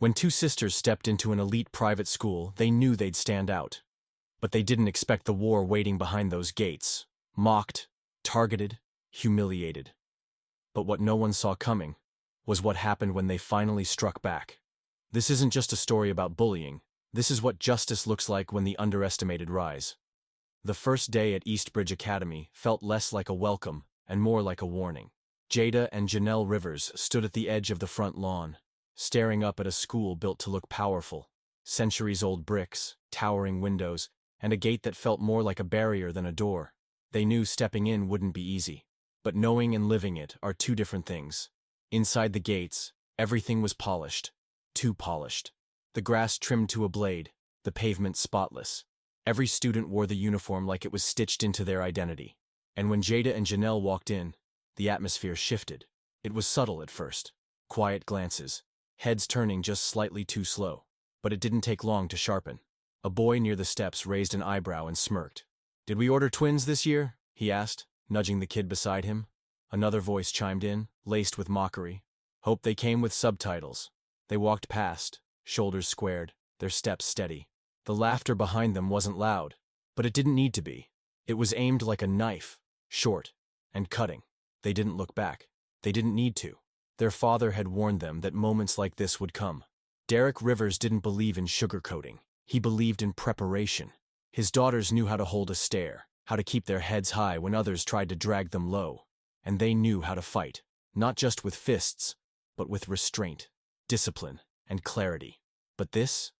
When two sisters stepped into an elite private school, they knew they'd stand out. But they didn't expect the war waiting behind those gates. Mocked, targeted, humiliated. But what no one saw coming was what happened when they finally struck back. This isn't just a story about bullying. This is what justice looks like when the underestimated rise. The first day at Eastbridge Academy felt less like a welcome and more like a warning. Jada and Janelle Rivers stood at the edge of the front lawn, staring up at a school built to look powerful. Centuries-old bricks, towering windows, and a gate that felt more like a barrier than a door. They knew stepping in wouldn't be easy. But knowing and living it are two different things. Inside the gates, everything was polished. Too polished. The grass trimmed to a blade, the pavement spotless. Every student wore the uniform like it was stitched into their identity. And when Jada and Janelle walked in, the atmosphere shifted. It was subtle at first. Quiet glances, heads turning just slightly too slow. But it didn't take long to sharpen. A boy near the steps raised an eyebrow and smirked. "Did we order twins this year?" he asked, nudging the kid beside him. Another voice chimed in, laced with mockery. "Hope they came with subtitles." They walked past, shoulders squared, their steps steady. The laughter behind them wasn't loud, but it didn't need to be. It was aimed like a knife, short and cutting. They didn't look back. They didn't need to. Their father had warned them that moments like this would come. Derek Rivers didn't believe in sugarcoating. He believed in preparation. His daughters knew how to hold a stare, how to keep their heads high when others tried to drag them low. And they knew how to fight, not just with fists, but with restraint, discipline, and clarity. But this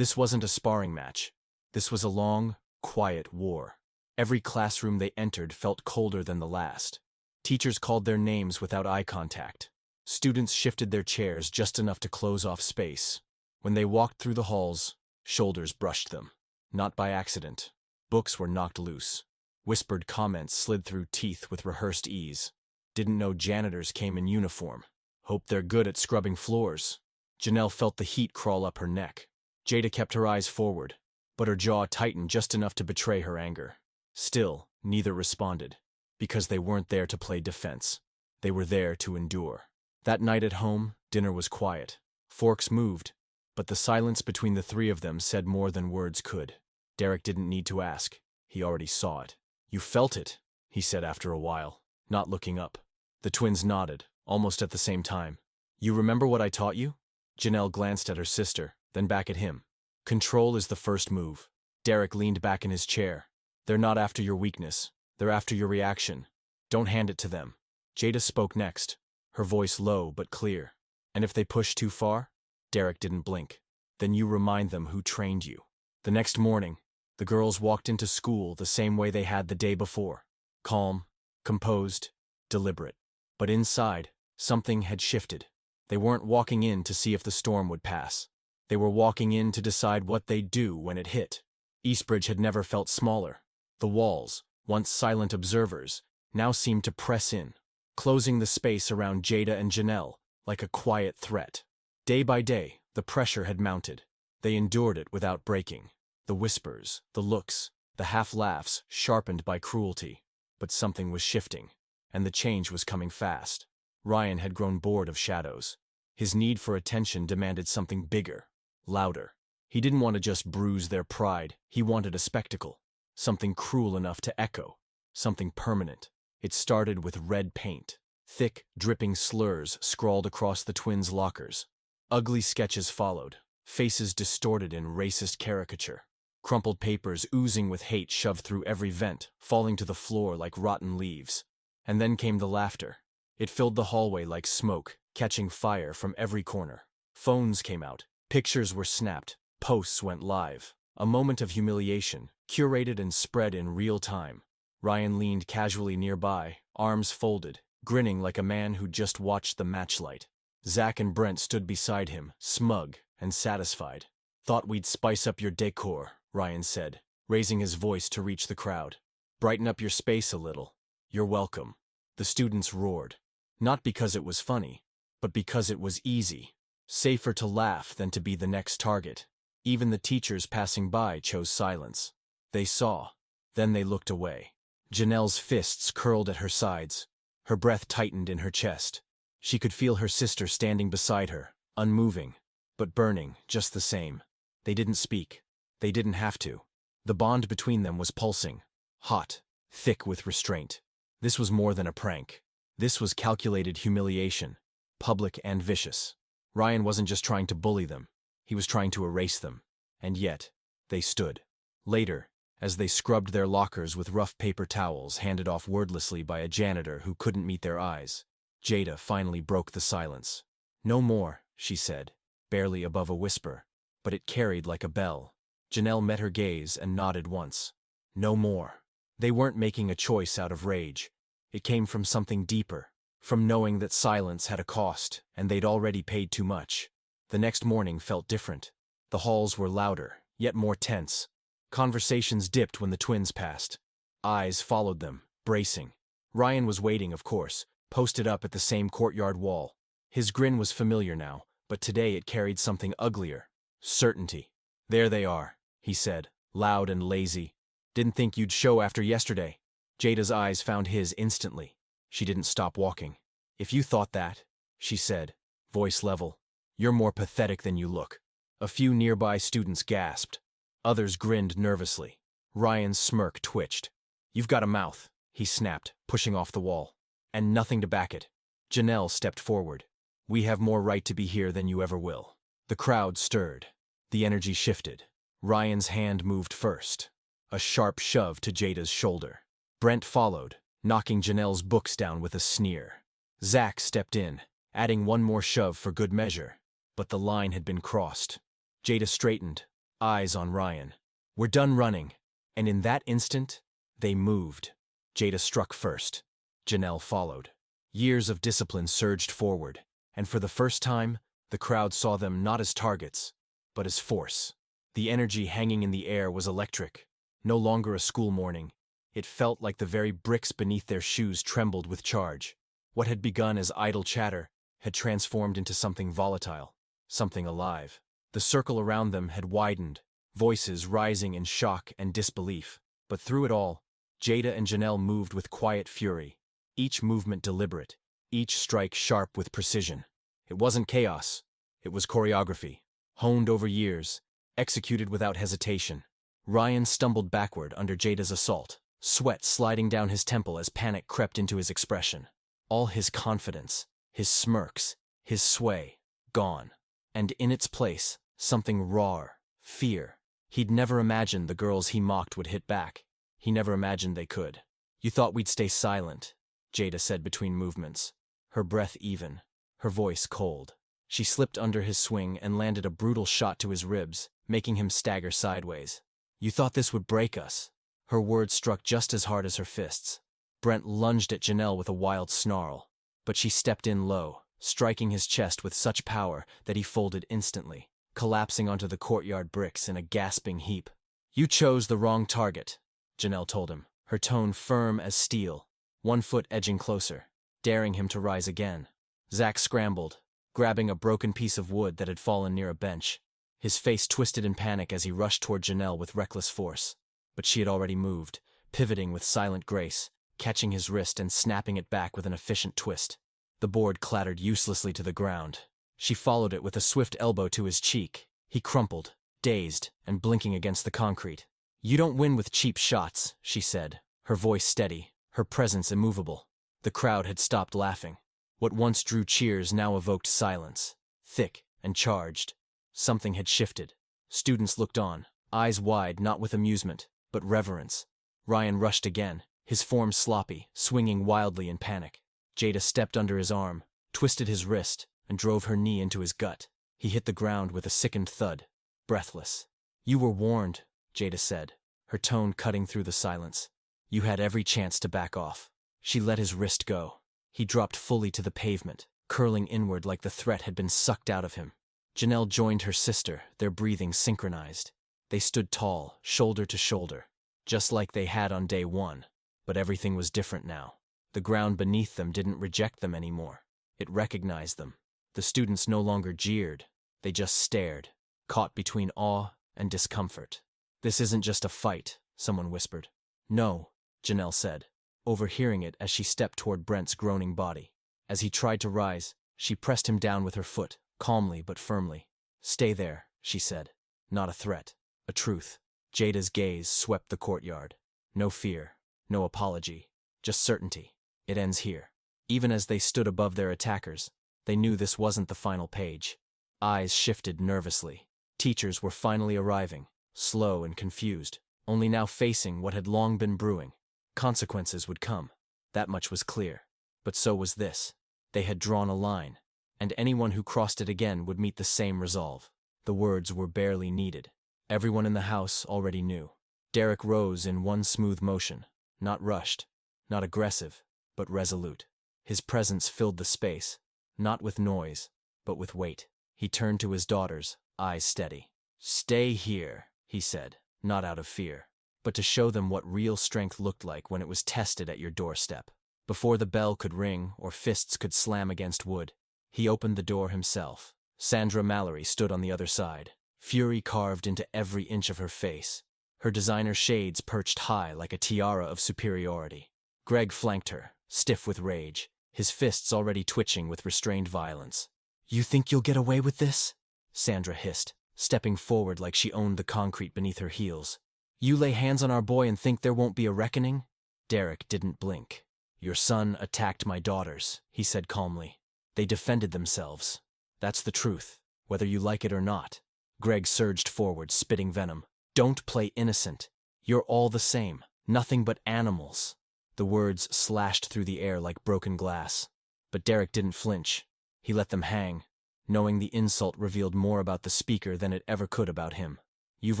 wasn't a sparring match. This was a long, quiet war. Every classroom they entered felt colder than the last. Teachers called their names without eye contact. Students shifted their chairs just enough to close off space. When they walked through the halls, shoulders brushed them. Not by accident. Books were knocked loose. Whispered comments slid through teeth with rehearsed ease. Didn't know janitors came in uniform. Hope they're good at scrubbing floors. Janelle felt the heat crawl up her neck. Jada kept her eyes forward, but her jaw tightened just enough to betray her anger. Still, neither responded, because they weren't there to play defense. They were there to endure. That night at home, dinner was quiet. Forks moved, but the silence between the three of them said more than words could. Derek didn't need to ask. He already saw it. "You felt it," he said after a while, not looking up. The twins nodded, almost at the same time. "You remember what I taught you?" Janelle glanced at her sister, then back at him. "Control is the first move." Derek leaned back in his chair. "They're not after your weakness. They're after your reaction. Don't hand it to them." Jada spoke next, her voice low but clear. "And if they push too far?" Derek didn't blink. "Then you remind them who trained you." The next morning, the girls walked into school the same way they had the day before. Calm, composed, deliberate. But inside, something had shifted. They weren't walking in to see if the storm would pass. They were walking in to decide what they'd do when it hit. Eastbridge had never felt smaller. The walls, once silent observers, now seemed to press in, closing the space around Jada and Janelle like a quiet threat. Day by day, the pressure had mounted. They endured it without breaking. The whispers, the looks, the half-laughs sharpened by cruelty. But something was shifting, and the change was coming fast. Ryan had grown bored of shadows. His need for attention demanded something bigger, louder. He didn't want to just bruise their pride. He wanted a spectacle. Something cruel enough to echo. Something permanent. It started with red paint. Thick, dripping slurs scrawled across the twins' lockers. Ugly sketches followed, faces distorted in racist caricature. Crumpled papers oozing with hate shoved through every vent, falling to the floor like rotten leaves. And then came the laughter. It filled the hallway like smoke, catching fire from every corner. Phones came out, pictures were snapped, posts went live. A moment of humiliation, curated and spread in real time. Ryan leaned casually nearby, arms folded, grinning like a man who'd just watched the matchlight. Zach and Brent stood beside him, smug and satisfied. "Thought we'd spice up your decor," Ryan said, raising his voice to reach the crowd. "Brighten up your space a little. You're welcome." The students roared. Not because it was funny, but because it was easy. Safer to laugh than to be the next target. Even the teachers passing by chose silence. They saw, then they looked away. Janelle's fists curled at her sides. Her breath tightened in her chest. She could feel her sister standing beside her, unmoving, but burning just the same. They didn't speak. They didn't have to. The bond between them was pulsing, hot, thick with restraint. This was more than a prank. This was calculated humiliation, public and vicious. Ryan wasn't just trying to bully them. He was trying to erase them. And yet, they stood. Later, as they scrubbed their lockers with rough paper towels handed off wordlessly by a janitor who couldn't meet their eyes, Jada finally broke the silence. "No more," she said, barely above a whisper, but it carried like a bell. Janelle met her gaze and nodded once. No more. They weren't making a choice out of rage. It came from something deeper, from knowing that silence had a cost, and they'd already paid too much. The next morning felt different. The halls were louder, yet more tense. Conversations dipped when the twins passed. Eyes followed them, bracing. Ryan was waiting, of course, posted up at the same courtyard wall. His grin was familiar now, but today it carried something uglier. Certainty. "There they are," he said, loud and lazy. "Didn't think you'd show after yesterday." Jada's eyes found his instantly. She didn't stop walking. "If you thought that," she said, voice level, "you're more pathetic than you look." A few nearby students gasped. Others grinned nervously. Ryan's smirk twitched. "You've got a mouth," he snapped, pushing off the wall. "And nothing to back it." Janelle stepped forward. "We have more right to be here than you ever will." The crowd stirred. The energy shifted. Ryan's hand moved first. A sharp shove to Jada's shoulder. Brent followed, knocking Janelle's books down with a sneer. Zach stepped in, adding one more shove for good measure. But the line had been crossed. Jada straightened, eyes on Ryan. "We're done running." And in that instant, they moved. Jada struck first. Janelle followed. Years of discipline surged forward, and for the first time, the crowd saw them not as targets, but as force. The energy hanging in the air was electric. No longer a school morning. It felt like the very bricks beneath their shoes trembled with charge. What had begun as idle chatter had transformed into something volatile, something alive. The circle around them had widened, voices rising in shock and disbelief. But through it all, Jada and Janelle moved with quiet fury, each movement deliberate, each strike sharp with precision. It wasn't chaos. It was choreography, honed over years, executed without hesitation. Ryan stumbled backward under Jada's assault, sweat sliding down his temple as panic crept into his expression. All his confidence, his smirks, his sway, gone. And in its place, something raw, fear. He'd never imagined the girls he mocked would hit back. He never imagined they could. "You thought we'd stay silent," Jada said between movements, her breath even, her voice cold. She slipped under his swing and landed a brutal shot to his ribs, making him stagger sideways. "You thought this would break us." Her words struck just as hard as her fists. Brent lunged at Janelle with a wild snarl, but she stepped in low, striking his chest with such power that he folded instantly, collapsing onto the courtyard bricks in a gasping heap. "You chose the wrong target," Janelle told him, her tone firm as steel, one foot edging closer, daring him to rise again. Zach scrambled, grabbing a broken piece of wood that had fallen near a bench. His face twisted in panic as he rushed toward Janelle with reckless force. But she had already moved, pivoting with silent grace, catching his wrist and snapping it back with an efficient twist. The board clattered uselessly to the ground. She followed it with a swift elbow to his cheek. He crumpled, dazed, and blinking against the concrete. "You don't win with cheap shots," she said, her voice steady, her presence immovable. The crowd had stopped laughing. What once drew cheers now evoked silence, thick and charged. Something had shifted. Students looked on, eyes wide not with amusement, but reverence. Ryan rushed again, his form sloppy, swinging wildly in panic. Jada stepped under his arm, twisted his wrist, and drove her knee into his gut. He hit the ground with a sickened thud, breathless. "You were warned," Jada said, her tone cutting through the silence. "You had every chance to back off." She let his wrist go. He dropped fully to the pavement, curling inward like the threat had been sucked out of him. Janelle joined her sister, their breathing synchronized. They stood tall, shoulder to shoulder, just like they had on day one. But everything was different now. The ground beneath them didn't reject them anymore. It recognized them. The students no longer jeered. They just stared, caught between awe and discomfort. "This isn't just a fight," someone whispered. "No," Janelle said, overhearing it as she stepped toward Brent's groaning body. As he tried to rise, she pressed him down with her foot, calmly but firmly. Stay there, she said. Not a threat, a truth. Jada's gaze swept the courtyard. No fear, no apology, just certainty. It ends here. Even as they stood above their attackers, they knew this wasn't the final page. Eyes shifted nervously. Teachers were finally arriving, slow and confused, only now facing what had long been brewing. Consequences would come. That much was clear. But so was this. They had drawn a line, and anyone who crossed it again would meet the same resolve. The words were barely needed. Everyone in the house already knew. Derek rose in one smooth motion, not rushed, not aggressive, but resolute. His presence filled the space, not with noise, but with weight. He turned to his daughters, eyes steady. "Stay here," he said, not out of fear, but to show them what real strength looked like when it was tested at your doorstep. Before the bell could ring or fists could slam against wood, he opened the door himself. Sandra Mallory stood on the other side, fury carved into every inch of her face. Her designer shades perched high like a tiara of superiority. Greg flanked her, stiff with rage, his fists already twitching with restrained violence. "You think you'll get away with this?" Sandra hissed, stepping forward like she owned the concrete beneath her heels. "You lay hands on our boy and think there won't be a reckoning?" Derek didn't blink. "Your son attacked my daughters," he said calmly. "They defended themselves. That's the truth, whether you like it or not." Greg surged forward, spitting venom. "Don't play innocent. You're all the same, nothing but animals." The words slashed through the air like broken glass. But Derek didn't flinch. He let them hang, knowing the insult revealed more about the speaker than it ever could about him. "You've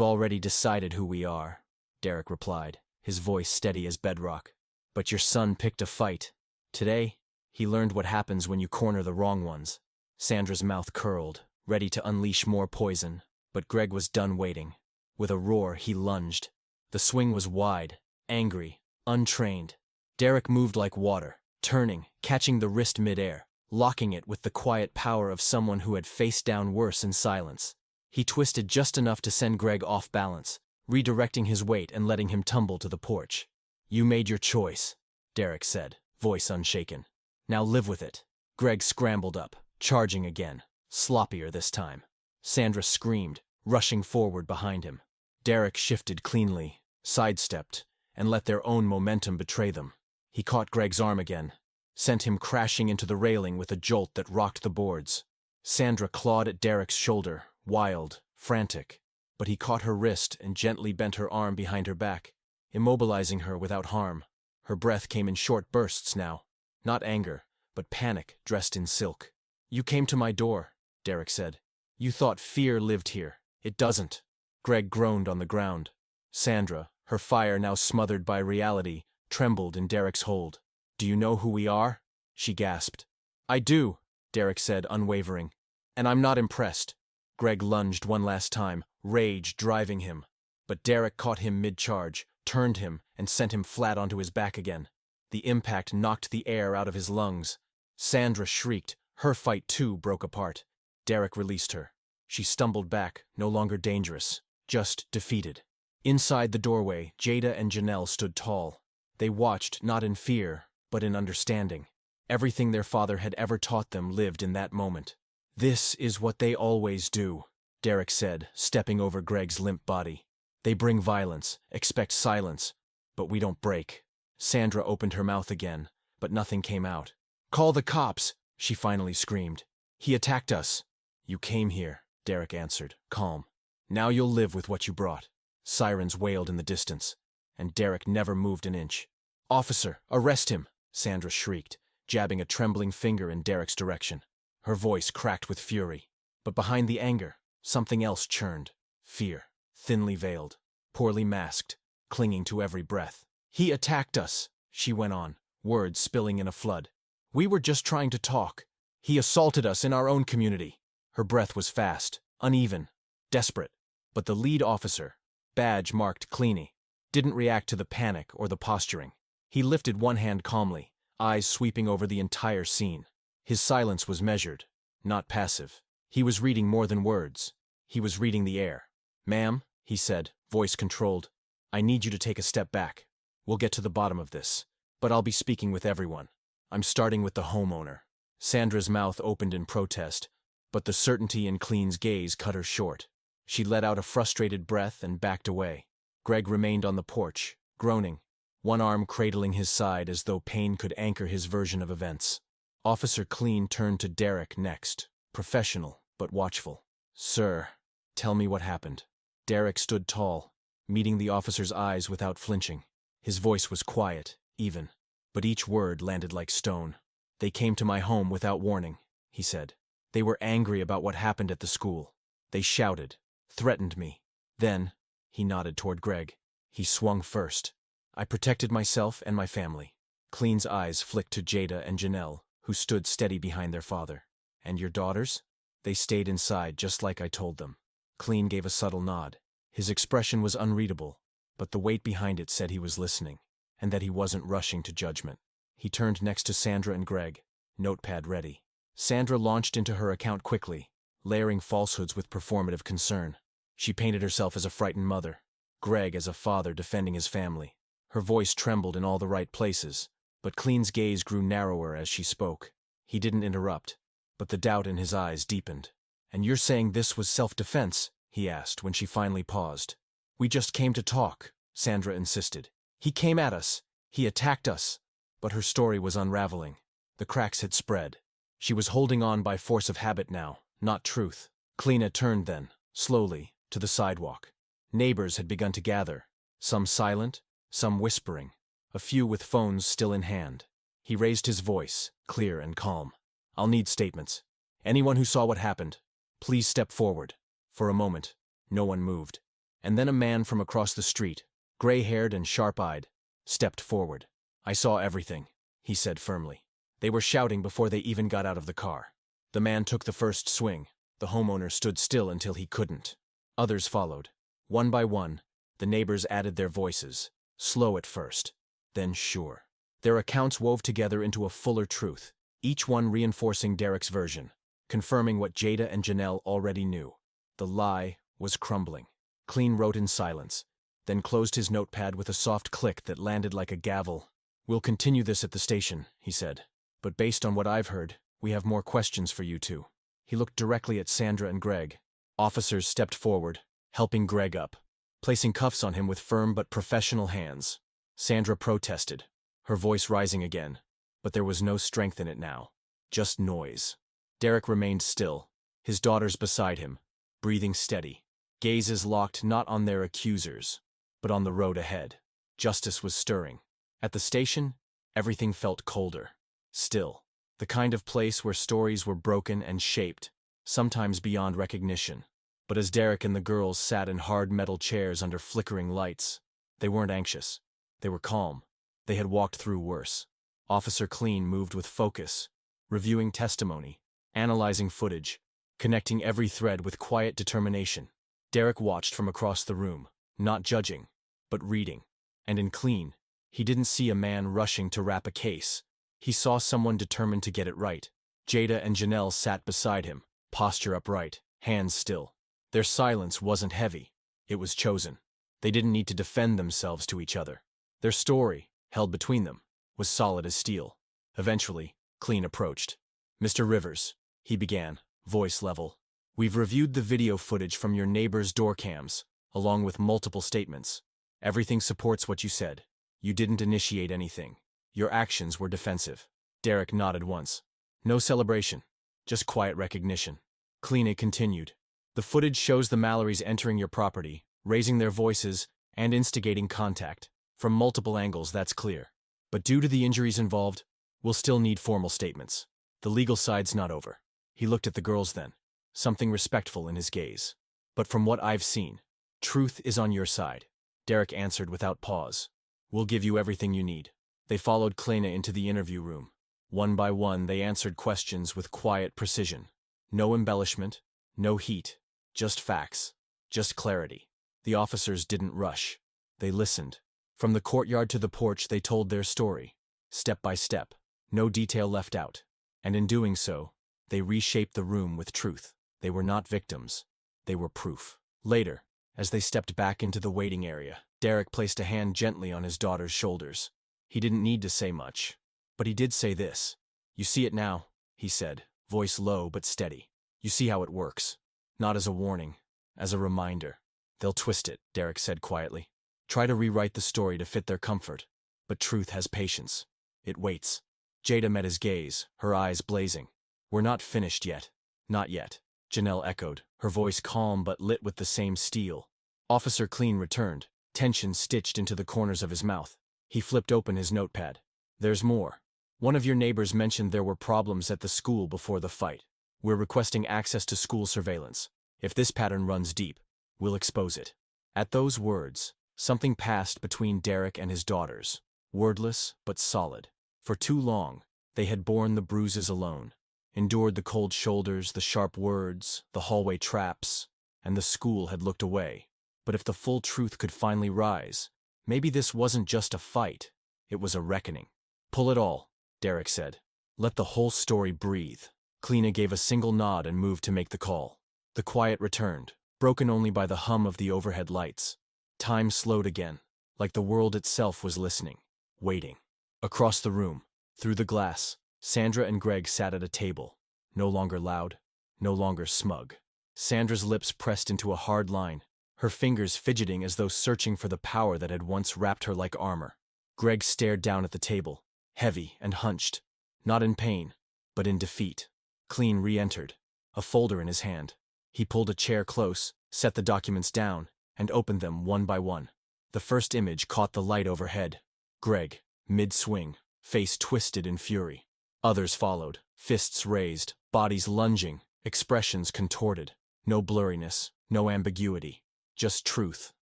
already decided who we are," Derek replied, his voice steady as bedrock. "But your son picked a fight. Today, he learned what happens when you corner the wrong ones." Sandra's mouth curled, ready to unleash more poison, but Greg was done waiting. With a roar, he lunged. The swing was wide, angry, untrained. Derek moved like water, turning, catching the wrist midair, locking it with the quiet power of someone who had faced down worse in silence. He twisted just enough to send Greg off balance, redirecting his weight and letting him tumble to the porch. "You made your choice," Derek said, voice unshaken. "Now live with it." Greg scrambled up, charging again, sloppier this time. Sandra screamed, rushing forward behind him. Derek shifted cleanly, sidestepped, and let their own momentum betray them. He caught Greg's arm again, sent him crashing into the railing with a jolt that rocked the boards. Sandra clawed at Derek's shoulder, wild, frantic, but he caught her wrist and gently bent her arm behind her back, immobilizing her without harm. Her breath came in short bursts now, not anger, but panic dressed in silk. "You came to my door," Derek said. "You thought fear lived here. It doesn't." Greg groaned on the ground. Sandra, her fire now smothered by reality, trembled in Derek's hold. "Do you know who we are?" she gasped. "I do," Derek said, unwavering. "And I'm not impressed." Greg lunged one last time, rage driving him. But Derek caught him mid-charge, turned him, and sent him flat onto his back again. The impact knocked the air out of his lungs. Sandra shrieked. Her fight, too, broke apart. Derek released her. She stumbled back, no longer dangerous, just defeated. Inside the doorway, Jada and Janelle stood tall. They watched, not in fear, but in understanding. Everything their father had ever taught them lived in that moment. "This is what they always do," Derek said, stepping over Greg's limp body. "They bring violence, expect silence, but we don't break." Sandra opened her mouth again, but nothing came out. "Call the cops," she finally screamed. "He attacked us." "You came here," Derek answered, calm. "Now you'll live with what you brought." Sirens wailed in the distance, and Derek never moved an inch. "Officer, arrest him!" Sandra shrieked, jabbing a trembling finger in Derek's direction. Her voice cracked with fury, but behind the anger, something else churned. Fear, thinly veiled, poorly masked, clinging to every breath. "He attacked us," she went on, words spilling in a flood. "We were just trying to talk. He assaulted us in our own community." Her breath was fast, uneven, desperate, but the lead officer, badge marked Cleany, didn't react to the panic or the posturing. He lifted one hand calmly, eyes sweeping over the entire scene. His silence was measured, not passive. He was reading more than words. He was reading the air. "Ma'am," he said, voice controlled, "I need you to take a step back. We'll get to the bottom of this, but I'll be speaking with everyone. I'm starting with the homeowner." Sandra's mouth opened in protest, But the certainty in Clean's gaze cut her short. She let out a frustrated breath and backed away. Greg remained on the porch, groaning, one arm cradling his side as though pain could anchor his version of events. Officer Clean turned to Derek next, professional but watchful. "Sir, tell me what happened." Derek stood tall, meeting the officer's eyes without flinching. His voice was quiet, even, but each word landed like stone. "They came to my home without warning," he said. "They were angry about what happened at the school. They shouted, threatened me. Then," he nodded toward Greg, "he swung first. I protected myself and my family." Clean's eyes flicked to Jada and Janelle, who stood steady behind their father. "And your daughters?" "They stayed inside just like I told them." Clean gave a subtle nod. His expression was unreadable, but the weight behind it said he was listening, and that he wasn't rushing to judgment. He turned next to Sandra and Greg, notepad ready. Sandra launched into her account quickly, layering falsehoods with performative concern. She painted herself as a frightened mother, Greg as a father defending his family. Her voice trembled in all the right places, but Clean's gaze grew narrower as she spoke. He didn't interrupt, but the doubt in his eyes deepened. "And you're saying this was self-defense?" he asked when she finally paused. "We just came to talk," Sandra insisted. "He came at us. He attacked us." But her story was unraveling. The cracks had spread. She was holding on by force of habit now, not truth. Clean turned then, slowly, to the sidewalk. Neighbors had begun to gather, some silent, some whispering, a few with phones still in hand. He raised his voice, clear and calm. "I'll need statements. Anyone who saw what happened, please step forward." For a moment, no one moved. And then a man from across the street, gray-haired and sharp-eyed, stepped forward. "I saw everything," he said firmly. "They were shouting before they even got out of the car." The man took the first swing. The homeowner stood still until he couldn't. Others followed. One by one, the neighbors added their voices, slow at first, then sure. Their accounts wove together into a fuller truth, each one reinforcing Derek's version, confirming what Jada and Janelle already knew. The lie was crumbling. Clean wrote in silence, then closed his notepad with a soft click that landed like a gavel. "We'll continue this at the station," he said. "But based on what I've heard, we have more questions for you two." He looked directly at Sandra and Greg. Officers stepped forward, helping Greg up, placing cuffs on him with firm but professional hands. Sandra protested, her voice rising again, but there was no strength in it now, just noise. Derek remained still, his daughters beside him, breathing steady, gazes locked not on their accusers, but on the road ahead. Justice was stirring. At the station, everything felt colder, still, the kind of place where stories were broken and shaped, sometimes beyond recognition. But as Derek and the girls sat in hard metal chairs under flickering lights, they weren't anxious. They were calm. They had walked through worse. Officer Clean moved with focus, reviewing testimony, analyzing footage, connecting every thread with quiet determination. Derek watched from across the room, not judging, but reading. And in Clean, he didn't see a man rushing to wrap a case. He saw someone determined to get it right. Jada and Janelle sat beside him, posture upright, hands still. Their silence wasn't heavy. It was chosen. They didn't need to defend themselves to each other. Their story, held between them, was solid as steel. Eventually, Clean approached. "Mr. Rivers," he began, voice level. "We've reviewed the video footage from your neighbor's door cams, along with multiple statements. Everything supports what you said. You didn't initiate anything. Your actions were defensive." Derek nodded once. "No celebration, just quiet recognition." Clean continued. "The footage shows the Mallorys entering your property, raising their voices, and instigating contact. From multiple angles, that's clear. But due to the injuries involved, we'll still need formal statements. The legal side's not over." He looked at the girls then, something respectful in his gaze. "But from what I've seen, truth is on your side." Derek answered without pause. "We'll give you everything you need." They followed Kleina into the interview room. One by one, they answered questions with quiet precision. No embellishment, no heat, just facts, just clarity. The officers didn't rush. They listened. From the courtyard to the porch, they told their story, step by step, no detail left out. And in doing so, they reshaped the room with truth. They were not victims. They were proof. Later, as they stepped back into the waiting area, Derek placed a hand gently on his daughter's shoulders. He didn't need to say much, but he did say this. "You see it now," he said, voice low but steady. You see how it works. Not as a warning, as a reminder. They'll twist it, Derek said quietly. Try to rewrite the story to fit their comfort. But truth has patience. It waits. Jada met his gaze, her eyes blazing. We're not finished yet. Not yet, Janelle echoed, her voice calm but lit with the same steel. Officer Clean returned, tension stitched into the corners of his mouth. He flipped open his notepad. There's more. One of your neighbors mentioned there were problems at the school before the fight. We're requesting access to school surveillance. If this pattern runs deep, we'll expose it. At those words, something passed between Derek and his daughters. Wordless, but solid. For too long, they had borne the bruises alone. Endured the cold shoulders, the sharp words, the hallway traps, and the school had looked away. But if the full truth could finally rise, maybe this wasn't just a fight, it was a reckoning. Pull it all, Derek said. Let the whole story breathe. Kleena gave a single nod and moved to make the call. The quiet returned, broken only by the hum of the overhead lights. Time slowed again, like the world itself was listening, waiting. Across the room, through the glass, Sandra and Greg sat at a table, no longer loud, no longer smug. Sandra's lips pressed into a hard line, her fingers fidgeting as though searching for the power that had once wrapped her like armor. Greg stared down at the table, heavy and hunched, not in pain, but in defeat. Clean re-entered, a folder in his hand. He pulled a chair close, set the documents down, and opened them one by one. The first image caught the light overhead. Greg, mid-swing, face twisted in fury. Others followed, fists raised, bodies lunging, expressions contorted. No blurriness, no ambiguity. Just truth,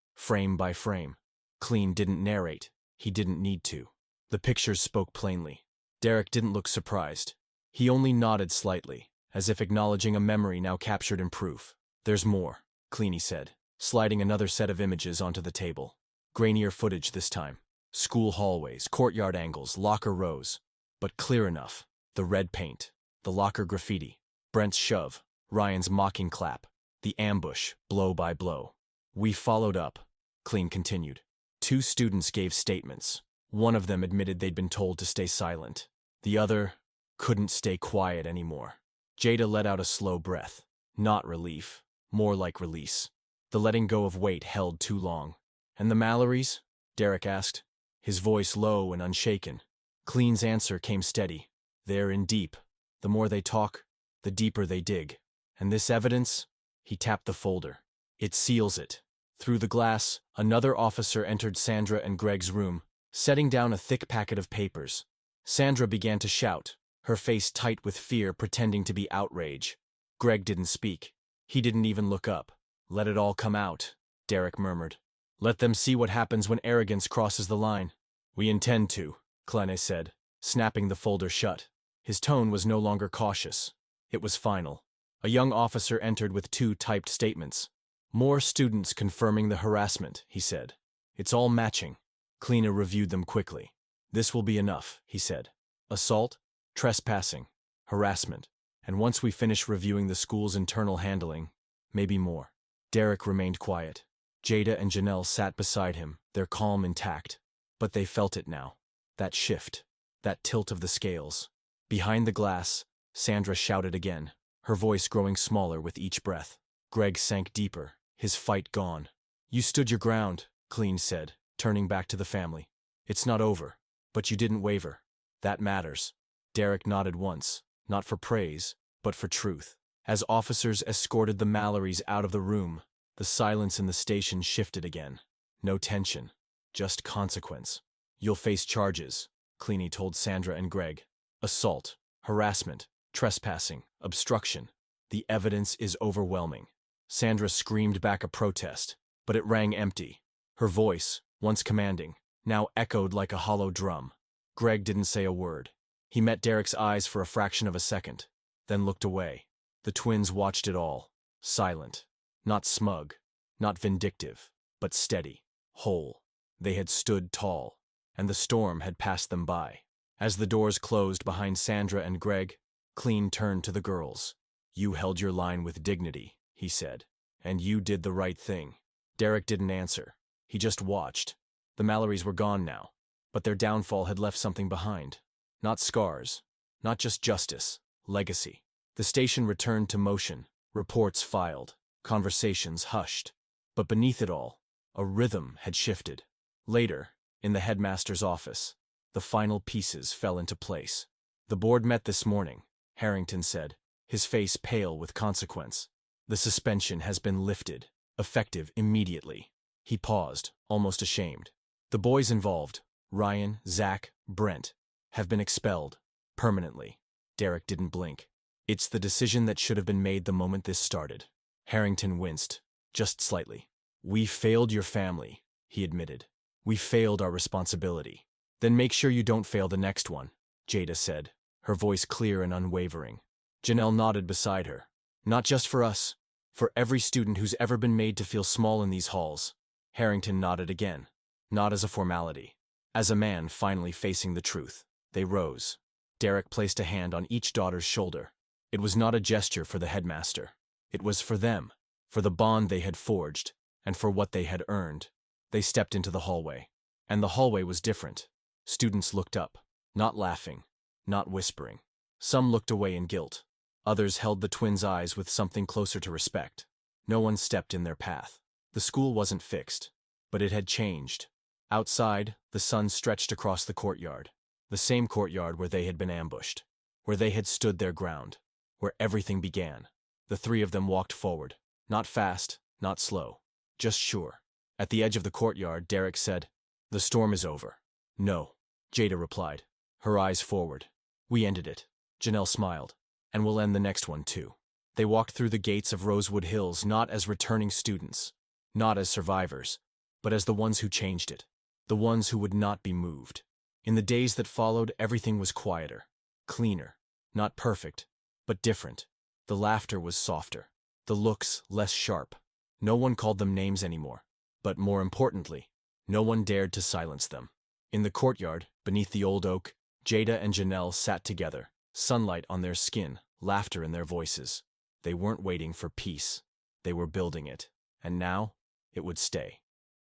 frame by frame. Clean didn't narrate. He didn't need to. The pictures spoke plainly. Derek didn't look surprised. He only nodded slightly, as if acknowledging a memory now captured in proof. There's more, Cleany said, sliding another set of images onto the table. Grainier footage this time. School hallways, courtyard angles, locker rows. But clear enough. The red paint, the locker graffiti, Brent's shove, Ryan's mocking clap, the ambush, blow by blow. We followed up, Clean continued. 2 students gave statements. One of them admitted they'd been told to stay silent. The other couldn't stay quiet anymore. Jada let out a slow breath. Not relief, more like release. The letting go of weight held too long. And the Mallorys? Derek asked, his voice low and unshaken. Clean's answer came steady. They're in deep. The more they talk, the deeper they dig. And this evidence? He tapped the folder. It seals it. Through the glass, another officer entered Sandra and Greg's room, setting down a thick packet of papers. Sandra began to shout, her face tight with fear, pretending to be outrage. Greg didn't speak. He didn't even look up. Let it all come out, Derek murmured. Let them see what happens when arrogance crosses the line. We intend to, Clene said, snapping the folder shut. His tone was no longer cautious. It was final. A young officer entered with 2 typed statements. More students confirming the harassment, he said. It's all matching. Cleaner reviewed them quickly. This will be enough, he said. Assault, trespassing, harassment. And once we finish reviewing the school's internal handling, maybe more. Derek remained quiet. Jada and Janelle sat beside him, their calm intact. But they felt it now. That shift. That tilt of the scales. Behind the glass, Sandra shouted again, her voice growing smaller with each breath. Greg sank deeper, his fight gone. You stood your ground, Clean said, turning back to the family. It's not over, but you didn't waver. That matters. Derek nodded once, not for praise, but for truth. As officers escorted the Mallorys out of the room, the silence in the station shifted again. No tension, just consequence. You'll face charges, Cleany told Sandra and Greg. Assault, harassment, trespassing, obstruction. The evidence is overwhelming. Sandra screamed back a protest, but it rang empty. Her voice, once commanding, now echoed like a hollow drum. Greg didn't say a word. He met Derek's eyes for a fraction of a second, then looked away. The twins watched it all, silent, not smug, not vindictive, but steady, whole. They had stood tall, and the storm had passed them by. As the doors closed behind Sandra and Greg, Clean turned to the girls. You held your line with dignity, he said, and you did the right thing. Derek didn't answer. He just watched. The Mallorys were gone now, but their downfall had left something behind. Not scars, not just justice, legacy. The station returned to motion, reports filed, conversations hushed. But beneath it all, a rhythm had shifted. Later, in the headmaster's office, the final pieces fell into place. "The board met this morning," Harrington said, his face pale with consequence. "The suspension has been lifted, effective immediately." He paused, almost ashamed. "The boys involved, Ryan, Zach, Brent, have been expelled, permanently." Derek didn't blink. "It's the decision that should have been made the moment this started." Harrington winced, just slightly. "We failed your family," he admitted. "We failed our responsibility." "Then make sure you don't fail the next one," Jada said, her voice clear and unwavering. Janelle nodded beside her. "Not just for us. For every student who's ever been made to feel small in these halls." Harrington nodded again, not as a formality, as a man finally facing the truth. They rose. Derek placed a hand on each daughter's shoulder. It was not a gesture for the headmaster. It was for them, for the bond they had forged, and for what they had earned. They stepped into the hallway. And the hallway was different. Students looked up, not laughing, not whispering. Some looked away in guilt. Others held the twins' eyes with something closer to respect. No one stepped in their path. The school wasn't fixed, but it had changed. Outside, the sun stretched across the courtyard. The same courtyard where they had been ambushed, where they had stood their ground, where everything began. The three of them walked forward, not fast, not slow, just sure. At the edge of the courtyard, Derek said, "The storm is over." "No," Jada replied, her eyes forward. "We ended it." Janelle smiled. "And we'll end the next one too." They walked through the gates of Rosewood Hills not as returning students, not as survivors, but as the ones who changed it, the ones who would not be moved. In the days that followed, everything was quieter, cleaner, not perfect, but different. The laughter was softer, the looks less sharp. No one called them names anymore, but more importantly, no one dared to silence them. In the courtyard, beneath the old oak, Jada and Janelle sat together, sunlight on their skin, laughter in their voices. They weren't waiting for peace. They were building it, and now it would stay.